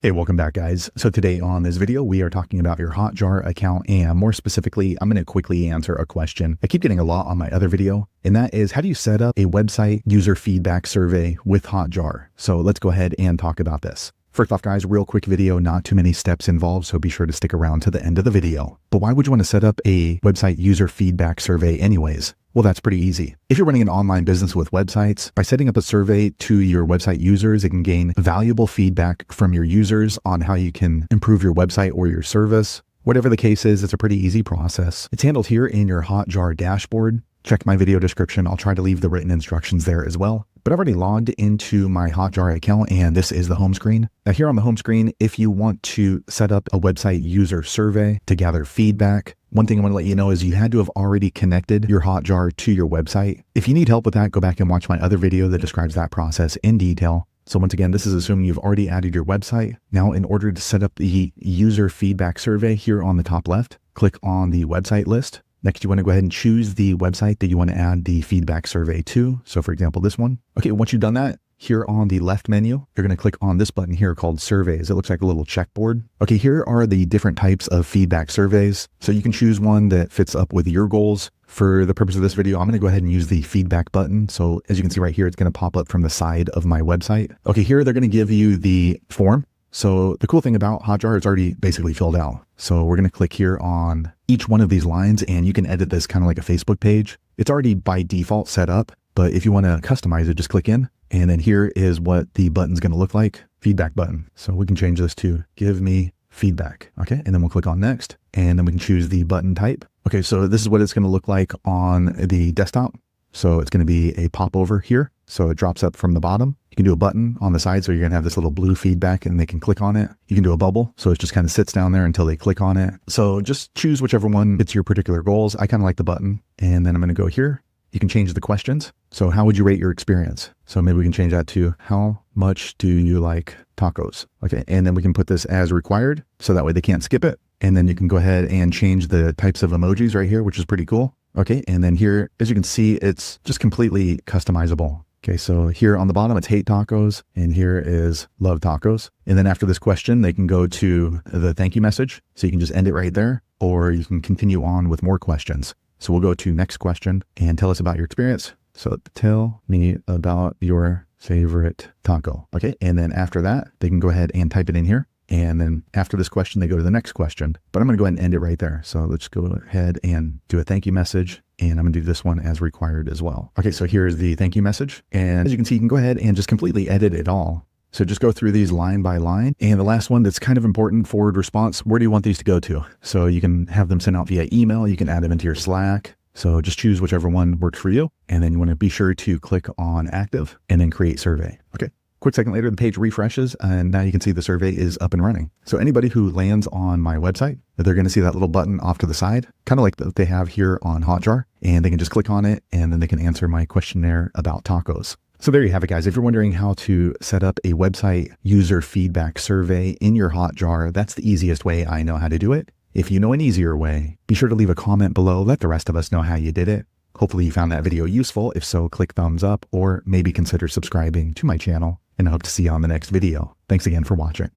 Hey, welcome back guys. So today on this video, we are talking about your Hotjar account, and more specifically, I'm going to quickly answer a question I keep getting a lot on my other video, and that is, how do you set up a website user feedback survey with Hotjar? So let's go ahead and talk about this. First off guys, real quick video, not too many steps involved, so be sure to stick around to the end of the video. But why would you want to set up a website user feedback survey anyways? Well, that's pretty easy. If you're running an online business with websites, by setting up a survey to your website users, it can gain valuable feedback from your users on how you can improve your website or your service. Whatever the case is, it's a pretty easy process. It's handled here in your Hotjar dashboard. Check my video description. I'll try to leave the written instructions there as well. But I've already logged into my Hotjar account, and this is the home screen. Now here on the home screen, if you want to set up a website user survey to gather feedback, one thing I want to let you know is you had to have already connected your Hotjar to your website. If you need help with that, go back and watch my other video that describes that process in detail. So once again, this is assuming you've already added your website. Now, in order to set up the user feedback survey here on the top left, click on the website list. Next, you want to go ahead and choose the website that you want to add the feedback survey to. So for example, this one. Okay, once you've done that, here on the left menu, you're going to click on this button here called surveys. It looks like a little checkboard. Okay, here are the different types of feedback surveys. So you can choose one that fits up with your goals. For the purpose of this video, I'm going to go ahead and use the feedback button. So as you can see right here, it's going to pop up from the side of my website. Okay, here they're going to give you the form. So the cool thing about Hotjar, it's already basically filled out. So we're going to click here on each one of these lines, and you can edit this kind of like a Facebook page. It's already by default set up, but if you want to customize it, just click in. And then here is what the button's going to look like, feedback button. So we can change this to give me feedback. Okay. And then we'll click on next, and then we can choose the button type. Okay. So this is what it's going to look like on the desktop. So it's going to be a popover here. So it drops up from the bottom. You can do a button on the side. So you're going to have this little blue feedback and they can click on it. You can do a bubble. So it just kind of sits down there until they click on it. So just choose whichever one fits your particular goals. I kind of like the button. And then I'm going to go here. You can change the questions. So how would you rate your experience? So maybe we can change that to, how much do you like tacos? Okay. And then we can put this as required. So that way they can't skip it. And then you can go ahead and change the types of emojis right here, which is pretty cool. Okay. And then here, as you can see, it's just completely customizable. Okay, so here on the bottom, it's hate tacos, and here is love tacos. And then after this question, they can go to the thank you message. So you can just end it right there, or you can continue on with more questions. So we'll go to next question and tell us about your experience. So tell me about your favorite taco. Okay, and then after that, they can go ahead and type it in here. And then after this question, they go to the next question, but I'm going to go ahead and end it right there. So let's go ahead and do a thank you message. And I'm going to do this one as required as well. Okay, so here's the thank you message. And as you can see, you can go ahead and just completely edit it all. So just go through these line by line. And the last one that's kind of important, forward response, where do you want these to go to? So you can have them sent out via email. You can add them into your Slack. So just choose whichever one works for you. And then you want to be sure to click on active and then create survey. Okay. Quick second later, the page refreshes, and now you can see the survey is up and running. So anybody who lands on my website, they're going to see that little button off to the side, kind of like they have here on Hotjar, and they can just click on it, and then they can answer my questionnaire about tacos. So there you have it, guys. If you're wondering how to set up a website user feedback survey in your Hotjar, that's the easiest way I know how to do it. If you know an easier way, be sure to leave a comment below. Let the rest of us know how you did it. Hopefully you found that video useful. If so, click thumbs up, or maybe consider subscribing to my channel. And I hope to see you on the next video. Thanks again for watching.